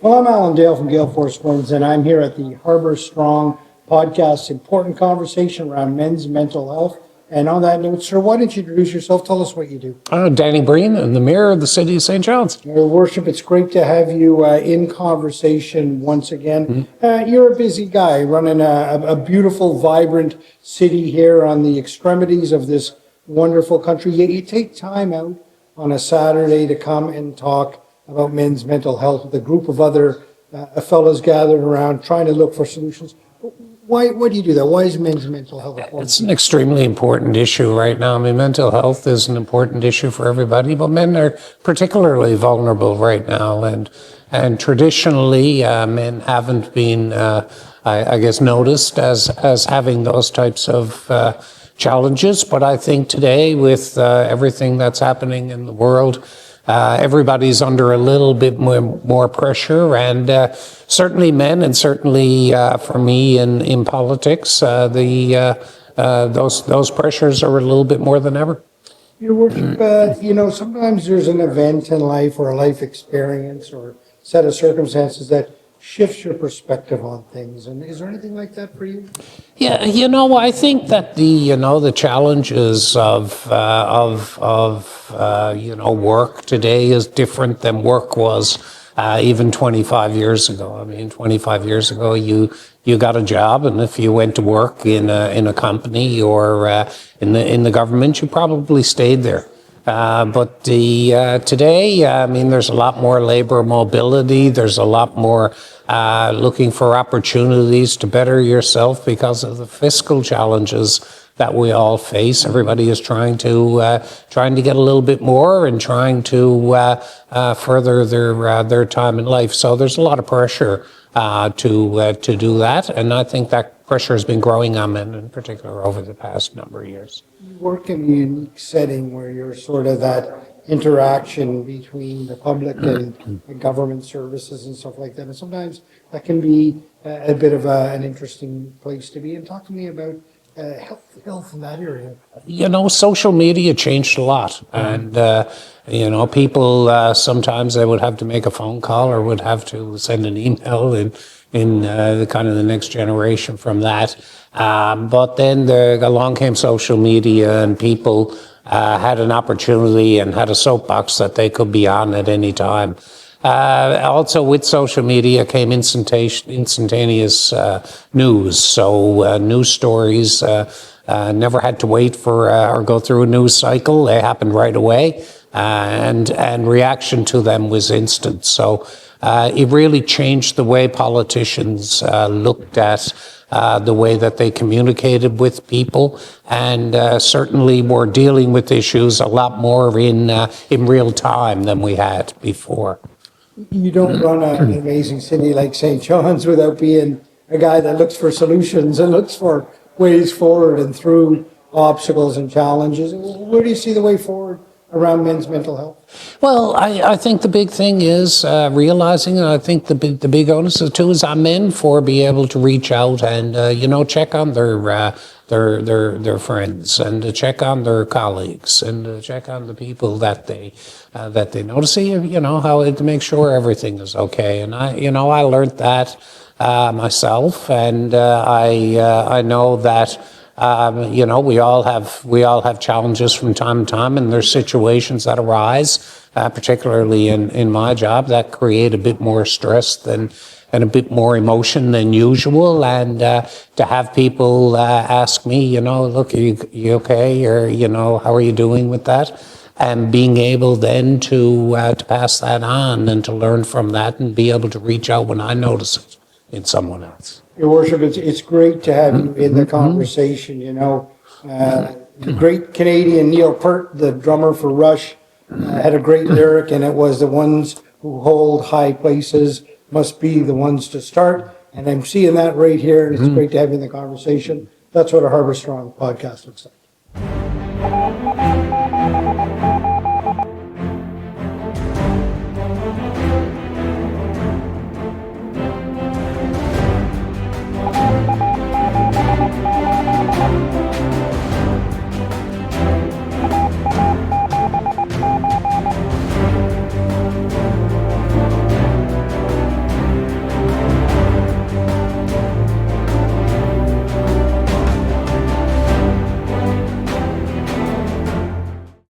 Well, I'm Alan Dale from Gale Force Winds, and I'm here at the Harbour Strong podcast, important conversation around men's mental health. And on that note, sir, why don't you introduce yourself? Tell us what you do. Danny Breen, and the Mayor of the City of St. John's. Your Worship, it's great to have you in conversation once again. You're a busy guy running a beautiful, vibrant city here on the extremities of this wonderful country. Yet you take time out on a Saturday to come and talk about men's mental health with a group of other fellows gathered around trying to look for solutions. Why do you do that? Why is men's mental health important? It's an extremely important issue right now. I mean, mental health is an important issue for everybody, but men are particularly vulnerable right now. And traditionally, men haven't been, I guess, noticed as having those types of challenges. But I think today, with everything that's happening in the world, everybody's under a little bit more pressure, and certainly men, and certainly for me in politics, those pressures are a little bit more than ever. Your Worship, sometimes there's an event in life or a life experience or set of circumstances that shifts your perspective on things. And is there anything like that for you? Yeah, I think that the challenges of work today is different than work was even 25 years ago. I mean, 25 years ago, you got a job, and if you went to work in a company or in the government, you probably stayed there. But today, I mean, there's a lot more labor mobility. There's a lot more looking for opportunities to better yourself because of the fiscal challenges that we all face. Everybody is trying to get a little bit more and trying to further their time in life. So there's a lot of pressure to do that, and I think that pressure has been growing on men in particular over the past number of years. You work in a unique setting where you're sort of that interaction between the public and government services and stuff like that. And sometimes that can be a bit of an interesting place to be. And talk to me about health in that area. Social media changed a lot. And, people, sometimes they would have to make a phone call or would have to send an email in the kind of the next generation from that. But then along came social media, and people had an opportunity and had a soapbox that they could be on at any time. Also, with social media came instantaneous news. So news stories never had to wait for or go through a news cycle. They happened right away, and reaction to them was instant. So it really changed the way politicians looked at the way that they communicated with people, and certainly were dealing with issues a lot more in real time than we had before. You don't run an amazing city like St. John's without being a guy that looks for solutions and looks for ways forward and through obstacles and challenges. Where do you see the way forward around men's mental health? Well, I think the big thing is realizing, and I think the big onus too is on men for being able to reach out and check on their friends, and to check on their colleagues, and to check on the people that they know, to see how to make sure everything is okay. And I learned that myself, and I know that. We all have challenges from time to time, and there's situations that arise, particularly in my job, that create a bit more stress and a bit more emotion than usual. And to have people ask me, look, are you okay, or how are you doing with that? And being able then to pass that on and to learn from that and be able to reach out when I notice it in someone else. Your Worship, it's great to have you in the conversation. The great Canadian Neil Peart, the drummer for Rush, had a great lyric, and it was, "The ones who hold high places must be the ones to start." And I'm seeing that right here, and it's great to have you in the conversation. That's what a Harbour Strong podcast looks like.